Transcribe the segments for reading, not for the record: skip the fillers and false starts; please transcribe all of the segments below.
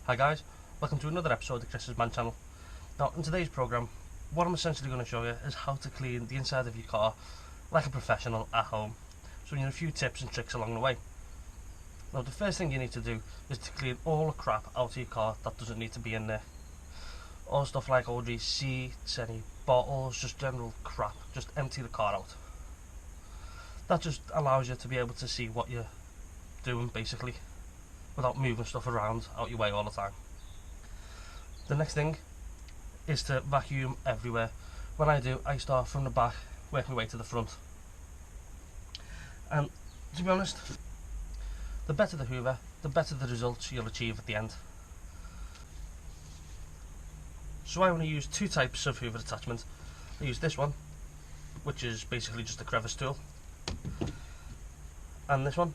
Hi guys, welcome to another episode of the Chris's Man channel. Now in today's programme, what I'm essentially going to show you is how to clean the inside of your car like a professional at home. So you need a few tips and tricks along the way. Now the first thing you need to do is to clean all the crap out of your car that doesn't need to be in there. All stuff like old receipts, any bottles, just general crap, just empty the car out. That just allows you to be able to see what you're doing basically, without moving stuff around out your way all the time. The next thing is to vacuum everywhere. When I do, I start from the back, work my way to the front. And to be honest, the better the hoover, the better the results you'll achieve at the end. So I want to use two types of hoover attachment. I use this one, which is basically just a crevice tool, and this one,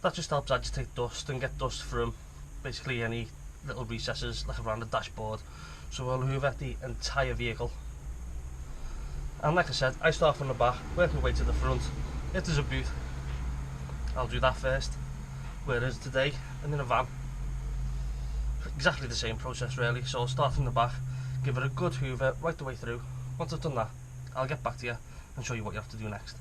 that just helps agitate dust and get dust from basically any little recesses like around the dashboard, so we'll hoover the entire vehicle. And like I said, I start from the back, work my way to the front. If there's a boot, I'll do that first, whereas today I'm in a van, exactly the same process really. So I'll start from the back, give it a good hoover right the way through. Once I've done that, I'll get back to you and show you what you have to do next.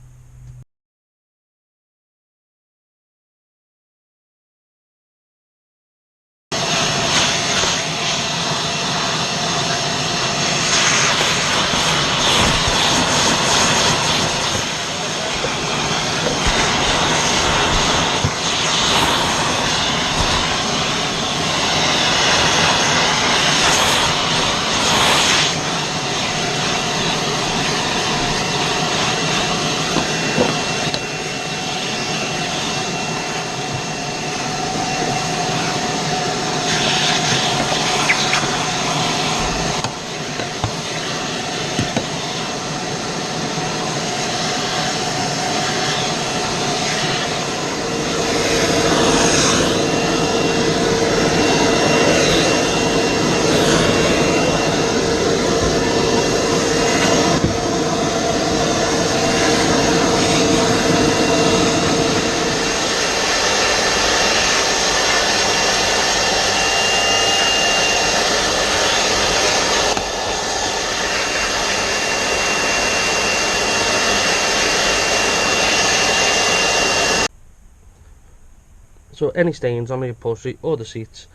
So any stains on the upholstery or the seats,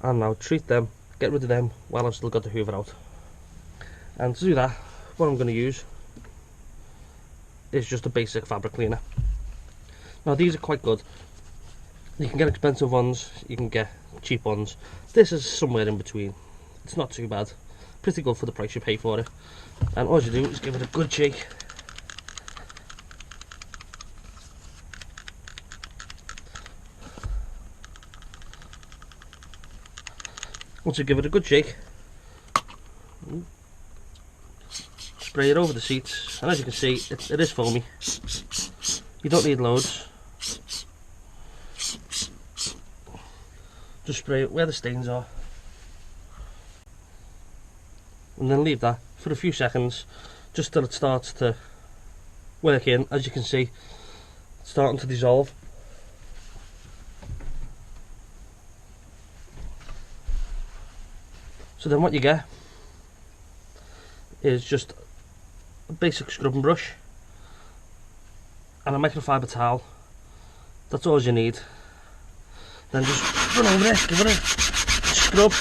and now treat them, get rid of them while I've still got the hoover out. And to do that, what I'm going to use is just a basic fabric cleaner. Now these are quite good. You can get expensive ones, you can get cheap ones. This is somewhere in between. It's not too bad. Pretty good for the price you pay for it. And all you do is give it a good shake. Once you give it a good shake, spray it over the seats, and as you can see, it is foamy. You don't need loads. Just spray it where the stains are, and then leave that for a few seconds, just till it starts to work in. As you can see, it's starting to dissolve. So then what you get is just a basic scrubbing brush and a microfiber towel. That's all you need. Then just run over it, give it a scrub.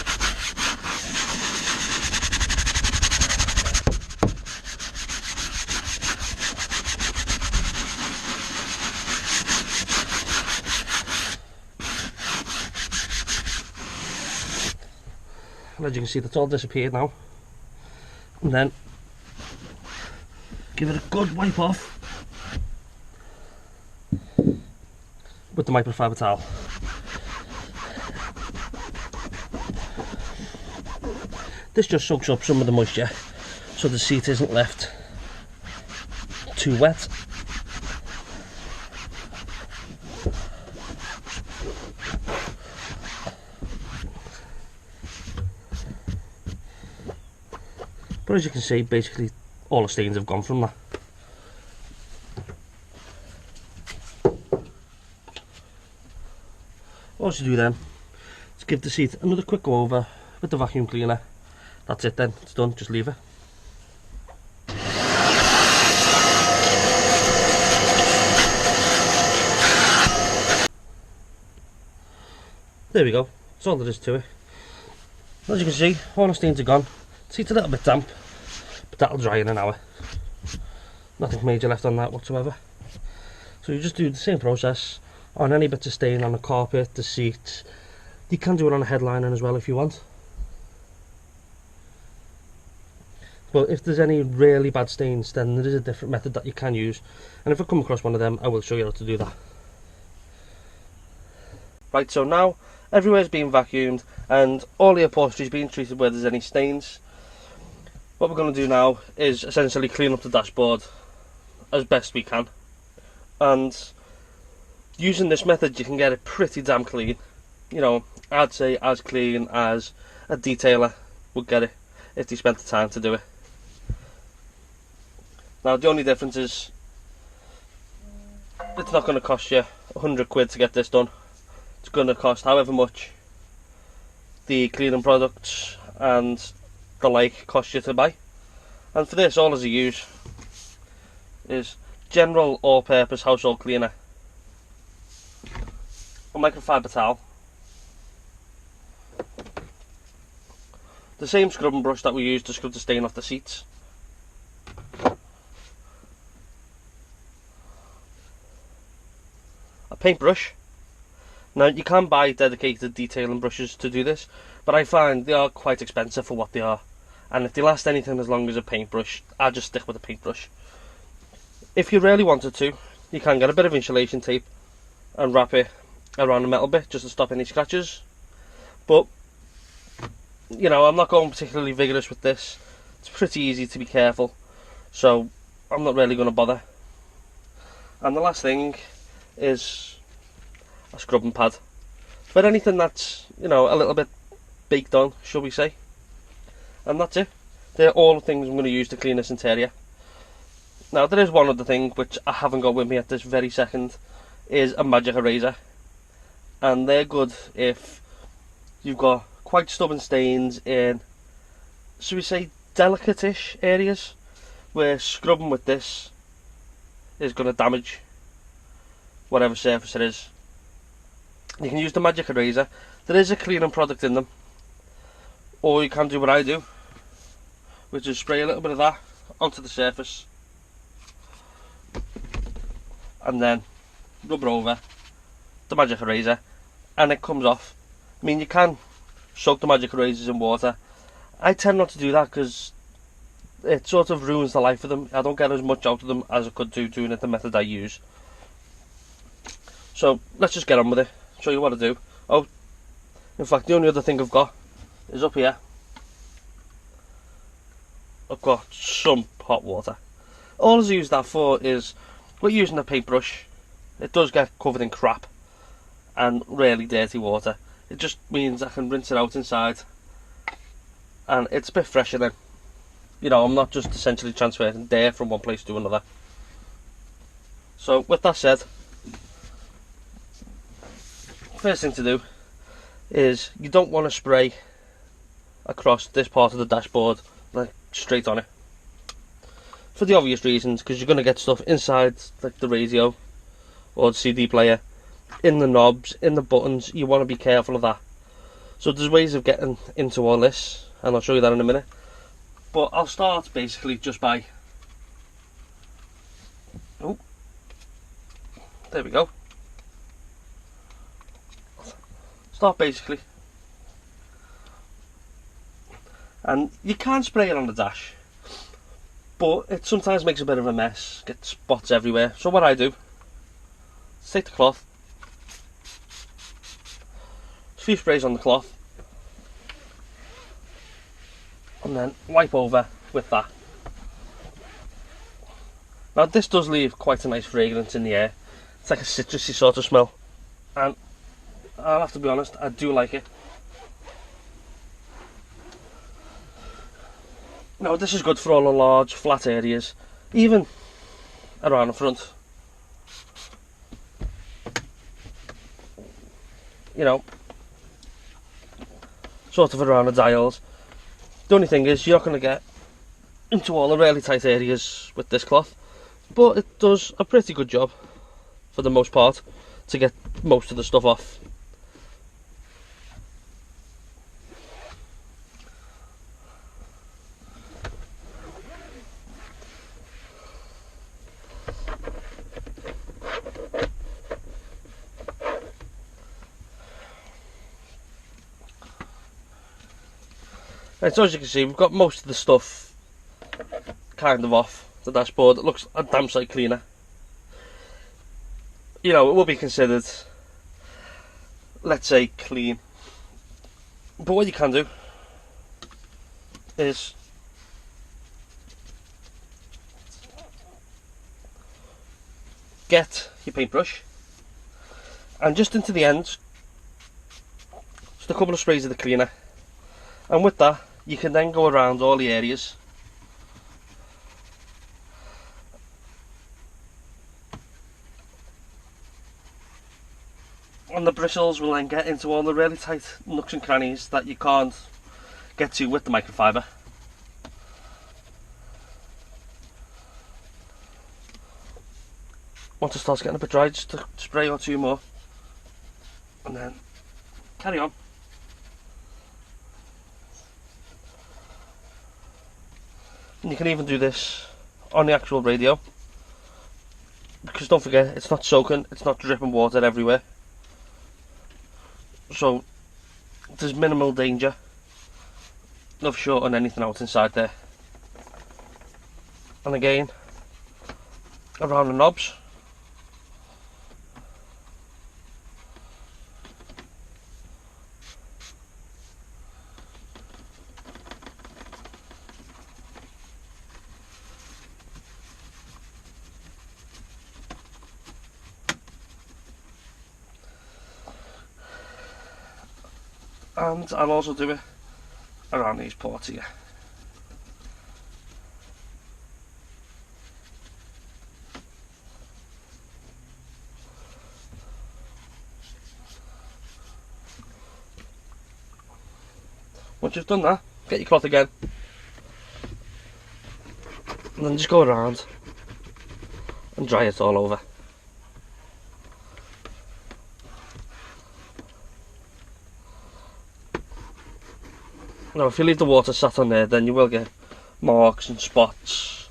And as you can see, that's all disappeared now. And then give it a good wipe off with the microfiber towel. This just soaks up some of the moisture so the seat isn't left too wet. But as you can see, basically all the stains have gone from that. All you do then Just give the seat another quick go over with the vacuum cleaner. That's it then, it's done, just leave it. There we go, that's all there is to it. As you can see, all the stains are gone. Seat's a little bit damp, but that'll dry in an hour. Nothing major left on that whatsoever. So you just do the same process on any bits of stain on the carpet, the seats. You can do it on a headliner as well if you want. But if there's any really bad stains, then there is a different method that you can use. And if I come across one of them, I will show you how to do that. Right, so now everywhere's been vacuumed and all the upholstery's been treated where there's any stains. What we're going to do now is essentially clean up the dashboard as best we can. And using this method you can get it pretty damn clean. You know, I'd say as clean as a detailer would get it if they spent the time to do it. Now the only difference is it's not going to cost you 100 quid to get this done. It's going to cost however much the cleaning products and the like cost you to buy. And for this, all as you use is general all-purpose household cleaner, a microfiber towel, the same scrubbing brush that we use to scrub the stain off the seats, a paintbrush. Now you can buy dedicated detailing brushes to do this, but I find they are quite expensive for what they are, and if they last anything as long as a paintbrush, I just stick with a paintbrush. If you really wanted to, you can get a bit of insulation tape and wrap it around the metal bit just to stop any scratches, but you know, I'm not going particularly vigorous with this. It's pretty easy to be careful, so I'm not really going to bother. And the last thing is a scrubbing pad for anything that's, you know, a little bit baked on, shall we say. And that's it. They're all the things I'm going to use to clean this interior. Now there is one other thing which I haven't got with me at this very second, is a magic eraser, and they're good if you've got quite stubborn stains in, should we say, delicate-ish areas where scrubbing with this is going to damage whatever surface it is. You can use the magic eraser. There is a cleaning product in them, or you can do what I do, which is spray a little bit of that onto the surface and then rub it over the magic eraser and it comes off. I mean, you can soak the magic erasers in water. I tend not to do that because it sort of ruins the life of them. I don't get as much out of them as I could do doing it the method I use. So let's just get on with it, show you what I do. Oh, in fact the only other thing I've got is up here. I've got some hot water. All I use that for is, we're using a paintbrush. It does get covered in crap and really dirty water. It just means I can rinse it out inside and it's a bit fresher then. You know, I'm not just essentially transferring dirt from one place to another. So with that said, first thing to do is you don't want to spray across this part of the dashboard like straight on it, for the obvious reasons, because you're going to get stuff inside like the radio or the CD player, in the knobs, in the buttons. You want to be careful of that. So there's ways of getting into all this and I'll show you that in a minute, but I'll start basically just by, oh, there we go. Start basically, and you can spray it on the dash, but it sometimes makes a bit of a mess, get spots everywhere. So what I do is take the cloth, a few sprays on the cloth, and then wipe over with that. Now this does leave quite a nice fragrance in the air. It's like a citrusy sort of smell, and I'll have to be honest, I do like it. Now this is good for all the large flat areas, even around the front. You know, sort of around the dials. The only thing is you're not going to get into all the really tight areas with this cloth, but it does a pretty good job for the most part to get most of the stuff off. Right, so as you can see, we've got most of the stuff kind of off the dashboard. It looks a damn sight cleaner. You know, it will be considered, let's say, clean. But what you can do is get your paintbrush and just into the end, just a couple of sprays of the cleaner, and with that you can then go around all the areas. And the bristles will then get into all the really tight nooks and crannies that you can't get to with the microfiber. Once it starts getting a bit dry, just a spray or two more, and then carry on. And you can even do this on the actual radio, because don't forget, it's not soaking, it's not dripping water everywhere, so there's minimal danger of shorting anything out inside there. And again, around the knobs, and I'll also do it around these ports here. Once you've done that, get your cloth again, and then just go around and dry it all over. Now if you leave the water sat on there, then you will get marks and spots.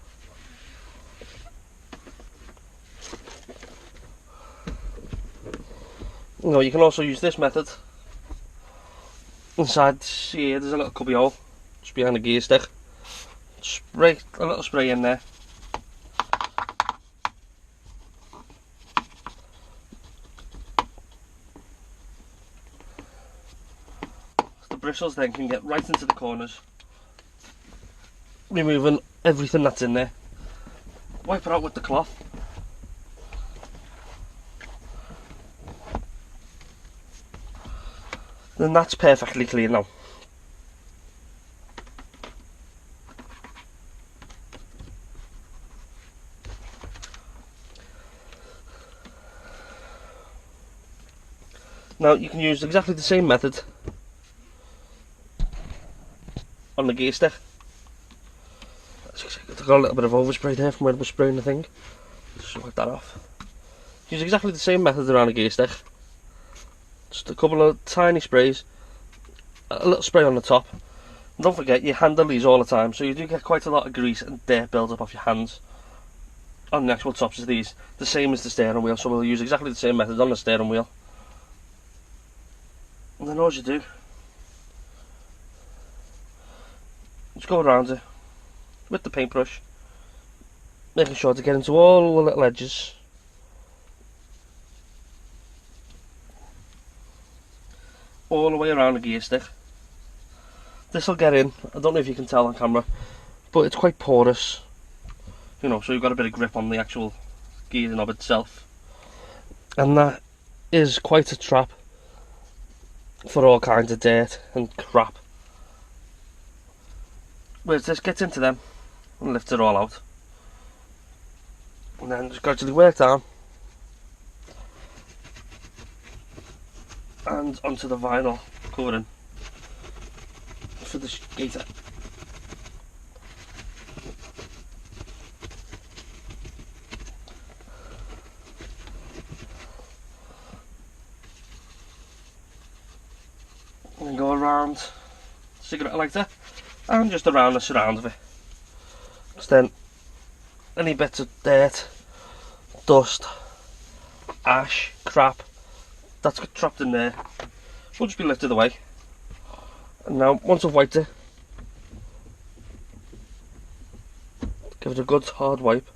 You know, you can also use this method. Inside here there's a little cubby hole just behind the gear stick. Spray a little spray in there. The bristles then can get right into the corners, removing everything that's in there. Wipe it out with the cloth. Then that's perfectly clean now. Now you can use exactly the same method on the gear stick. I've got a little bit of overspray there from where I was spraying the thing. Just wipe that off. Use exactly the same method around the gear stick. Just a couple of tiny sprays, a little spray on the top. And don't forget, you handle these all the time, so you do get quite a lot of grease and dirt builds up off your hands on the actual tops of these. The same as the steering wheel, so we'll use exactly the same method on the steering wheel. And then all you do, just go around it with the paintbrush, making sure to get into all the little edges. All the way around the gear stick. This will get in. I don't know if you can tell on camera, but it's quite porous, you know, so you've got a bit of grip on the actual gear knob itself, and that is quite a trap for all kinds of dirt and crap. Whereas this gets into them and lifts it all out, and then just gradually work down and onto the vinyl covering for the gator. And go around the cigarette lighter and just around the surround of it. Because then any bits of dirt, dust, ash, crap that's got trapped in there will just be lifted away. And now once I've wiped it, give it a good hard wipe.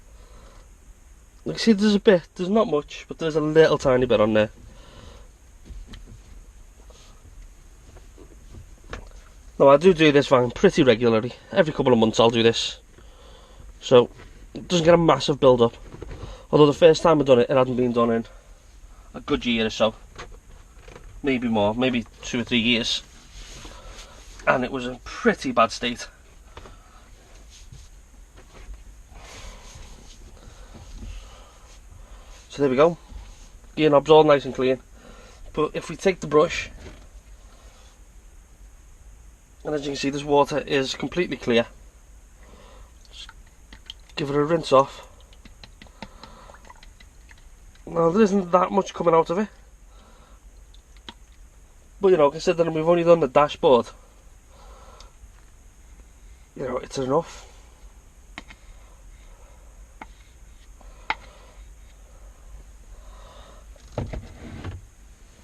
You can see there's not much, but there's a little tiny bit on there. Now I do this van pretty regularly. Every couple of months I'll do this, so it doesn't get a massive build up. Although the first time I've done it, it hadn't been done in a good year or so, maybe more, maybe 2 or 3 years, and it was in pretty bad state. So there we go, gear knob's all nice and clean. But if we take the brush, and as you can see, this water is completely clear. Just give it a rinse off. Now there isn't that much coming out of it, but you know, considering we've only done the dashboard, you know, it's enough.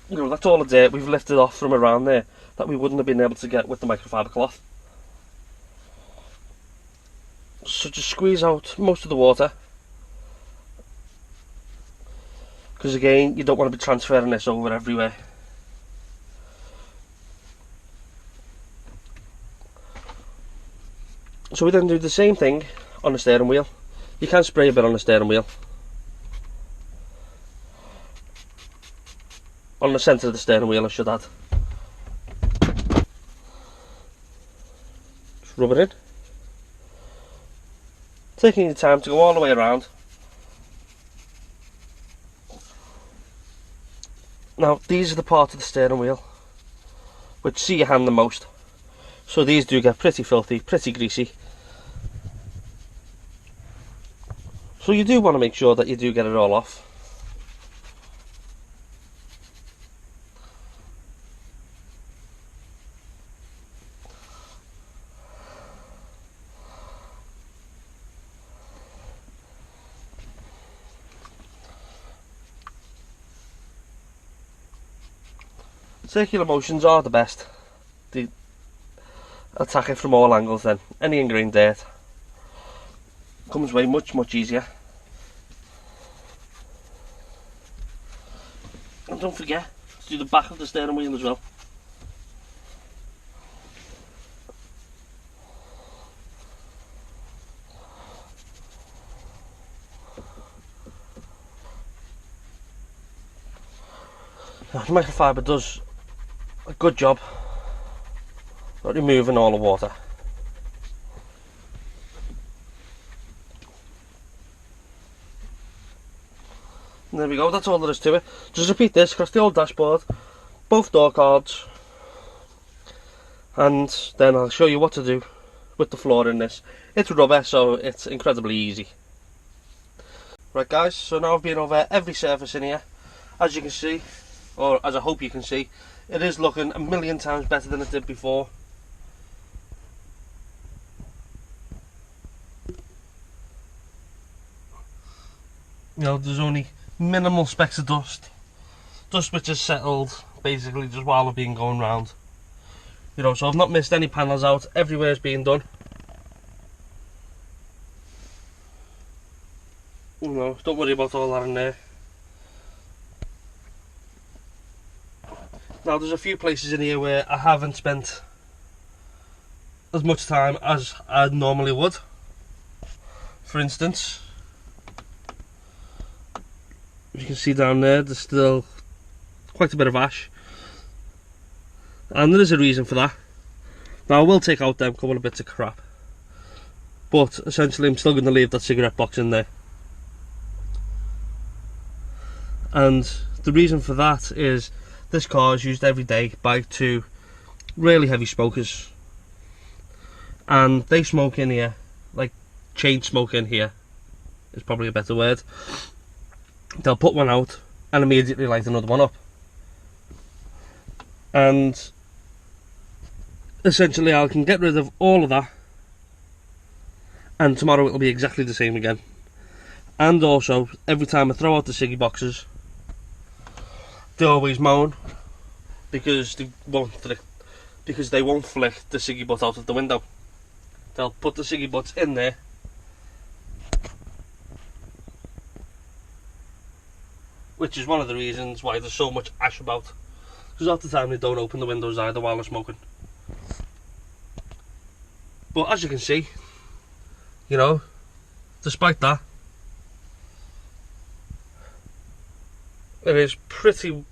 You know, that's all the dirt we've lifted off from around there that we wouldn't have been able to get with the microfiber cloth. So just squeeze out most of the water, because again, you don't want to be transferring this over everywhere. So we then do the same thing on the steering wheel. You can spray a bit on the steering wheel, on the centre of the steering wheel I should add. Just rub it in, taking your time to go all the way around. Now these are the part of the steering wheel which see your hand the most, so these do get pretty filthy, pretty greasy. So you do want to make sure that you do get it all off. Circular motions are the best. They attack it from all angles then. Any ingrained dirt comes away much easier. And don't forget to do the back of the steering wheel as well. Now, Microfiber does a good job at removing all the water. And there we go, that's all there is to it. Just repeat this across the old dashboard, both door cards, and then I'll show you what to do with the floor in this. It's rubber, so it's incredibly easy. Right guys, so now I've been over every surface in here. As you can see, or as I hope you can see, it is looking a million times better than it did before. You know, there's only minimal specks of dust which has settled basically just while I've been going round. You know, so I've not missed any panels out, everywhere's been done. You know, don't worry about all that in there. Now there's a few places in here where I haven't spent as much time as I normally would. For instance, as you can see down there, there's still quite a bit of ash, and there is a reason for that. Now I will take out them couple of bits of crap, but essentially I'm still going to leave that cigarette box in there. And the reason for that is this car is used every day by two really heavy smokers. and they smoke in here, like chain smoke in here is probably a better word. They'll put one out and immediately light another one up, and essentially I can get rid of all of that, and tomorrow it'll be exactly the same again. And also, every time I throw out the ciggy boxes, they always moan because they won't flick the ciggy butt out of the window. They'll put the ciggy butts in there, which is one of the reasons why there's so much ash about, because half the time they don't open the windows either while they're smoking. But as you can see, you know, despite that, it is pretty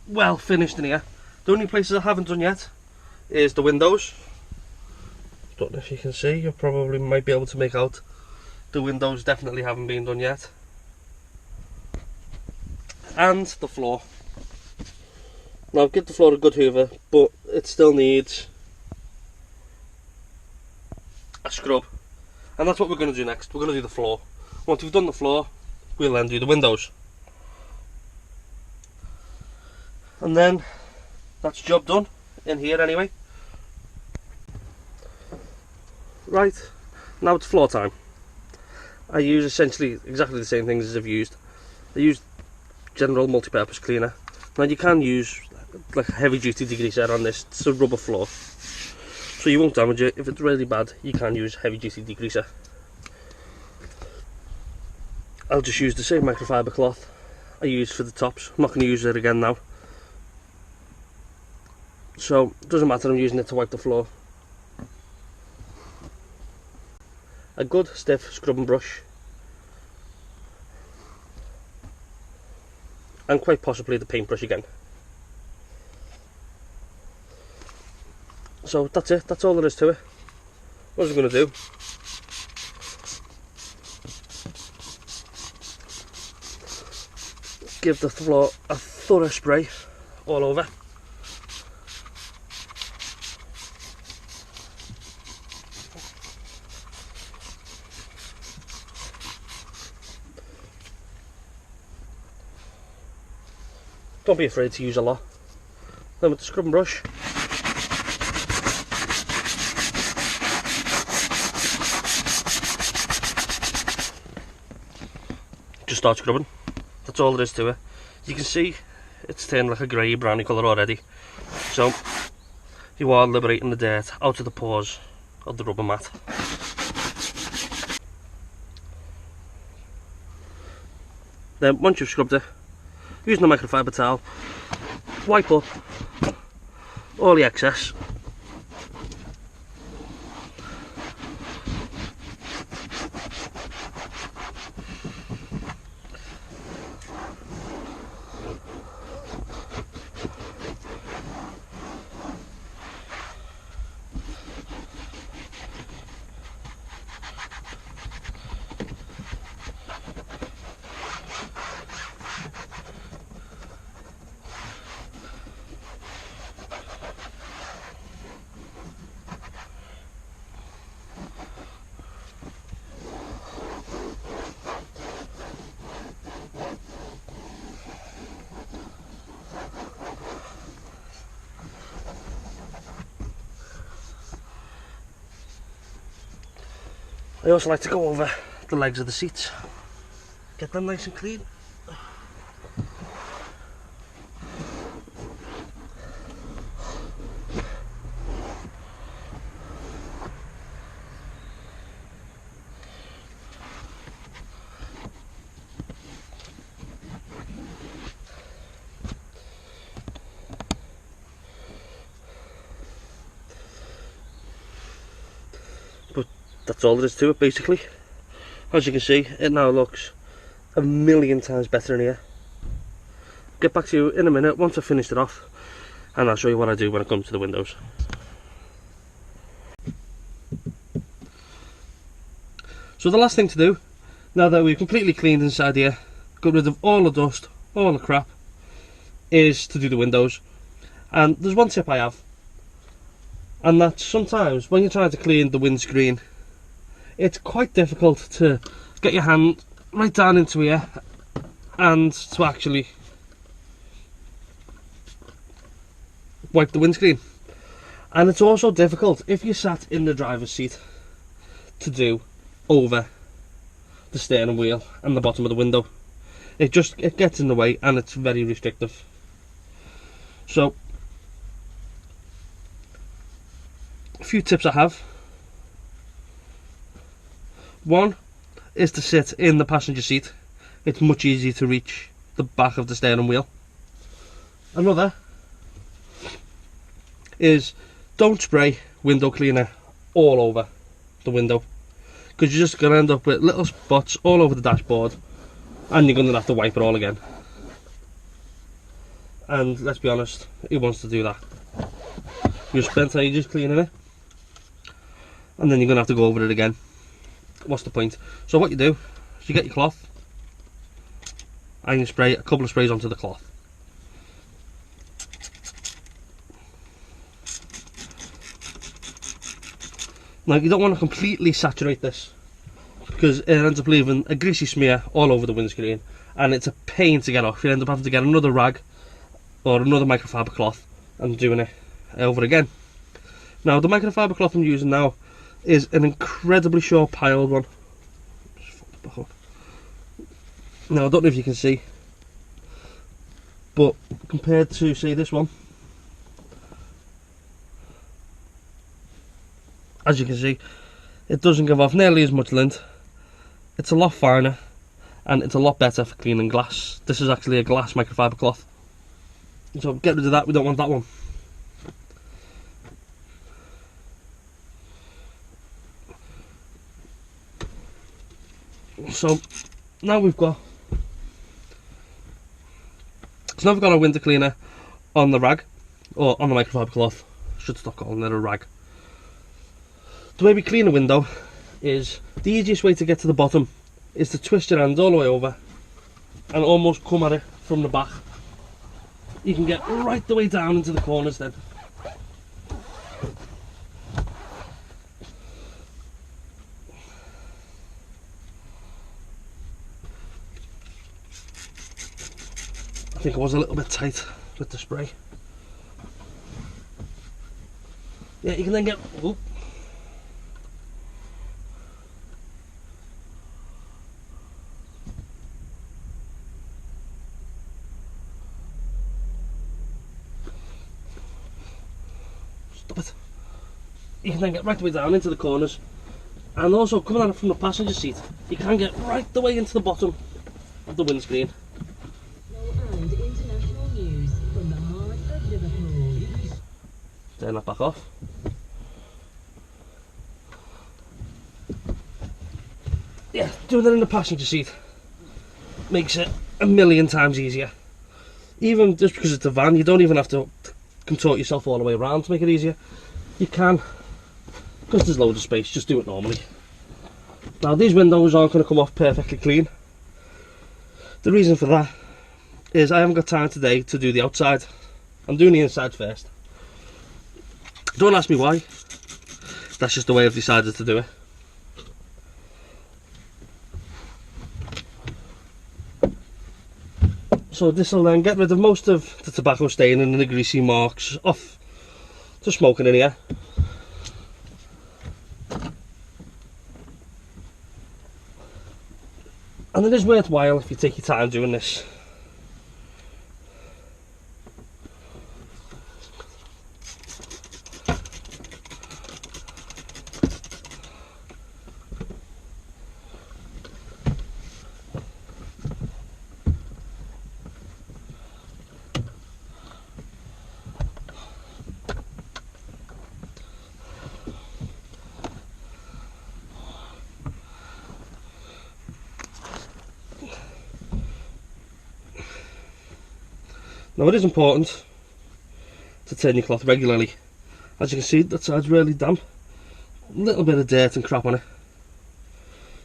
well finished in here. The only places I haven't done yet is the windows. Don't know if you can see, you probably might be able to make out the windows definitely haven't been done yet. And the floor. Now I've given the floor a good hoover, but it still needs a scrub. And that's what we're going to do next. We're going to do the floor. Once we've done the floor, we'll then do the windows. And then that's job done in here anyway. Right, now it's floor time. I use essentially exactly the same things as I've used. I use general multi-purpose cleaner. Now you can use like a heavy duty degreaser on this. It's a rubber floor, so you won't damage it. If it's really bad, you can use heavy duty degreaser. I'll just use the same microfiber cloth I used for the tops. I'm not going to use it again now. So it doesn't matter, I'm using it to wipe the floor. A good stiff scrubbing brush, and quite possibly the paintbrush again. So that's it, that's all there is to it. What I'm going to do, give the floor a thorough spray all over. Don't be afraid to use a lot. Then with the scrubbing brush, just start scrubbing. That's all there is to it. You can see it's turned like a grey browny colour already. So you are liberating the dirt out of the pores of the rubber mat. Then once you've scrubbed it, using the microfiber towel, wipe up all the excess. I also like to go over the legs of the seats, get them nice and clean. But that's all there is to it basically. As you can see, it now looks a million times better in here. Get back to you in a minute once I've finished it off, and I'll show you what I do when it comes to the windows. So the last thing to do, now that we've completely cleaned inside here, got rid of all the dust, all the crap, is to do the windows. And there's one tip I have. and that sometimes when you're trying to clean the windscreen, it's quite difficult to get your hand right down into here and to actually wipe the windscreen. And it's also difficult if you sat in the driver's seat to do over the steering wheel and the bottom of the window. It gets in the way and it's very restrictive. So a few tips I have. One is to sit in the passenger seat. It's much easier to reach the back of the steering wheel. Another is don't spray window cleaner all over the window, because you're just going to end up with little spots all over the dashboard and you're going to have to wipe it all again. And let's be honest, who wants to do that? You spent ages cleaning it and then you're going to have to go over it again. What's the point? So what you do is you get your cloth and you spray a couple of sprays onto the cloth. Now you don't want to completely saturate this, because it ends up leaving a greasy smear all over the windscreen and it's a pain to get off. You end up having to get another rag or another microfiber cloth and doing it over again. Now the microfiber cloth I'm using now is an incredibly short piled one. Just fold it back up. Now I don't know if you can see, but compared to say this one, as you can see, it doesn't give off nearly as much lint. It's a lot finer and it's a lot better for cleaning glass. This is actually a glass microfiber cloth. So get rid of that, we don't want that one. So now we've got our window cleaner on the rag, or on the microfiber cloth. I should stop calling it a rag. The way we clean a window is, the easiest way to get to the bottom is to twist your hands all the way over and almost come at it from the back. You can get right the way down into the corners then. I think I was a little bit tight with the spray. Yeah, you can then get... Whoop. Stop it. You can then get right the way down into the corners, and also coming at it from the passenger seat, you can get right the way into the bottom of the windscreen. And international news from the heart of Liverpool. Turn that back off. Yeah, doing it in the passenger seat makes it a million times easier. Even just because it's a van, you don't even have to contort yourself all the way around to make it easier. You can, because there's loads of space, just do it normally. Now these windows aren't going to come off perfectly clean. The reason for that is I haven't got time today to do the outside. I'm doing the inside first. Don't ask me why. That's just the way I've decided to do it. So this will then get rid of most of the tobacco stain and the greasy marks off the smoking in here. And it is worthwhile if you take your time doing this. Now it is important to turn your cloth regularly. As you can see, that side's really damp. A little bit of dirt and crap on it.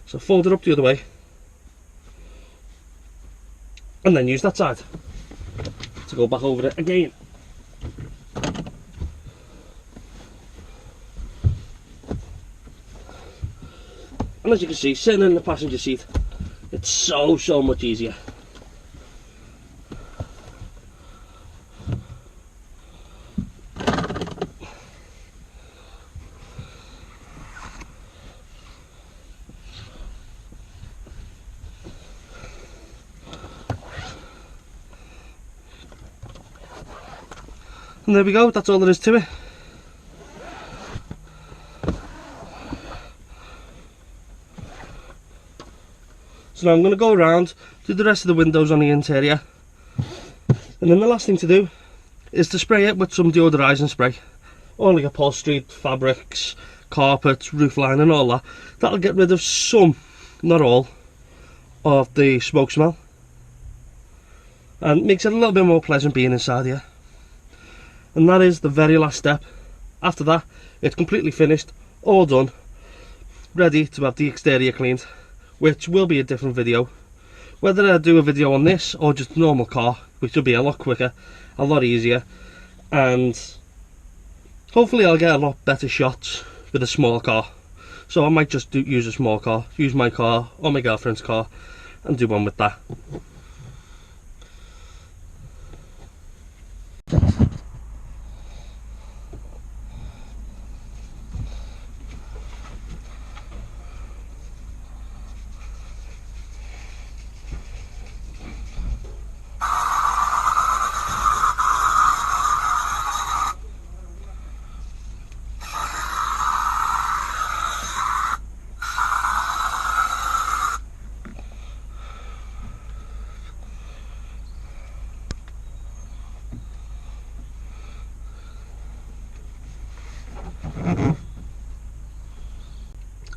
So fold it up the other way. And then use that side to go back over it again. And as you can see, sitting in the passenger seat, it's so much easier. And there we go, that's all there is to it. So now I'm going to go around, do the rest of the windows on the interior, and then the last thing to do is to spray it with some deodorising spray. All like upholstery, fabrics, carpets, roof line and all that. That'll get rid of some, not all, of the smoke smell. And makes it a little bit more pleasant being inside here. And that is the very last step. After that, it's completely finished, all done, ready to have the exterior cleaned, which will be a different video. Whether I do a video on this or just a normal car, which will be a lot quicker, a lot easier, and hopefully I'll get a lot better shots with a small car. So I might just use a small car, use my car or my girlfriend's car and do one with that.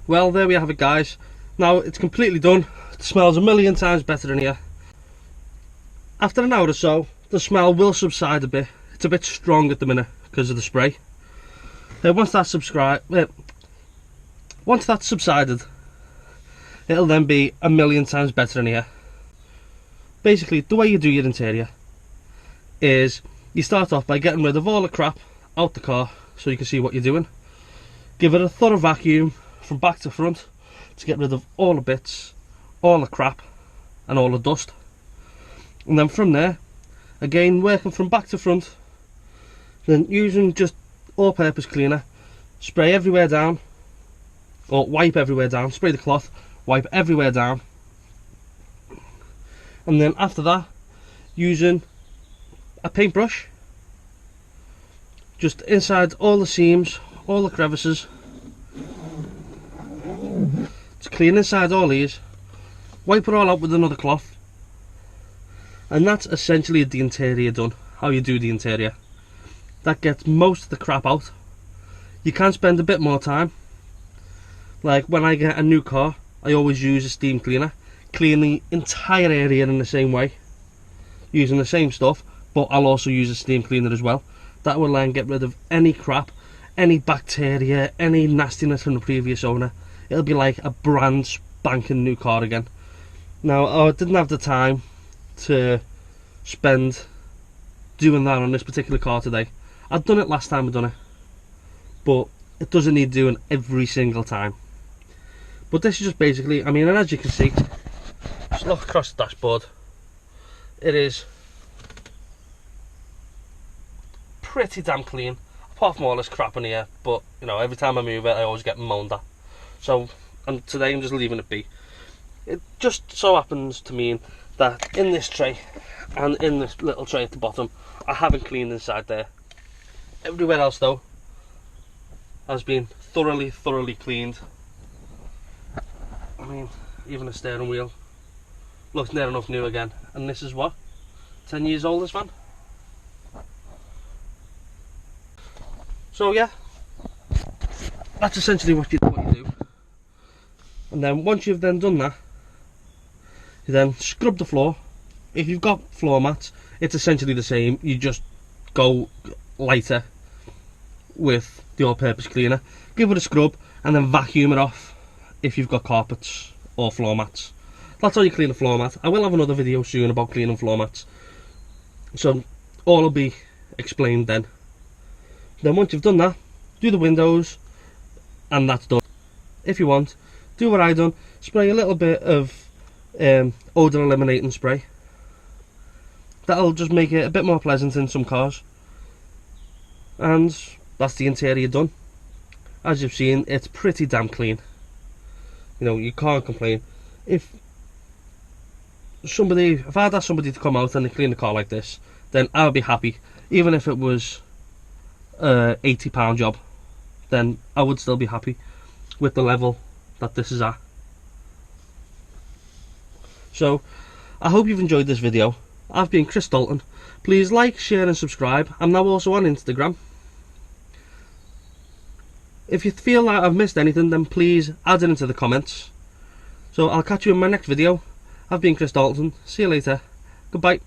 Well, there we have it, guys. Now it's completely done. It smells a million times better in here. After an hour or so, the smell will subside a bit. It's a bit strong at the minute because of the spray. Once that's subsided, it'll then be a million times better in here. Basically, the way you do your interior is you start off by getting rid of all the crap out the car so you can see what you're doing. Give it a thorough vacuum from back to front to get rid of all the bits, all the crap and all the dust. And then from there, again working from back to front, then using just all-purpose cleaner, spray everywhere down, or wipe everywhere down, spray the cloth, wipe everywhere down, and then after that using a paintbrush, just inside all the seams, all the crevices, to clean inside all these, wipe it all out with another cloth, and that's essentially the interior done. How you do the interior. That gets most of the crap out. You can spend a bit more time. Like when I get a new car, I always use a steam cleaner, clean the entire area in the same way, using the same stuff, but I'll also use a steam cleaner as well. That will then get rid of any crap, any bacteria, any nastiness from the previous owner. It'll be like a brand spanking new car again. Now, I didn't have the time to spend doing that on this particular car today. I'd done it last time I'd done it, but it doesn't need doing every single time. But this is just basically, I mean, and as you can see, just look across the dashboard, it is pretty damn clean, apart from all this crap in here. But you know, every time I move it I always get moaned at. So, and today I'm just leaving it be. It just so happens to mean that in this tray and in this little tray at the bottom, I haven't cleaned inside there. Everywhere else though has been thoroughly cleaned. I mean, even the steering wheel looks near enough new again. And this is what? 10 years old, this van? So yeah, that's essentially what you do. And then once you've then done that, you then scrub the floor. If you've got floor mats, it's essentially the same. You just go lighter with the all-purpose cleaner, give it a scrub, and then vacuum it off if you've got carpets or floor mats. That's how you clean a floor mat. I will have another video soon about cleaning floor mats, so all will be explained then. Then once you've done that, do the windows, and that's done. If you want, do what I done, spray a little bit of odour eliminating spray. That'll just make it a bit more pleasant in some cars. And that's the interior done. As you've seen, it's pretty damn clean. You know, you can't complain. If I had somebody to come out and clean the car like this, then I would be happy. Even if it was a £80 job, then I would still be happy with the level that this is at. So, I hope you've enjoyed this video. I've been Chris Dalton. Please like, share and subscribe. I'm now also on Instagram. If you feel like I've missed anything, then please add it into the comments. So I'll catch you in my next video. I've been Chris Dalton. See you later. Goodbye.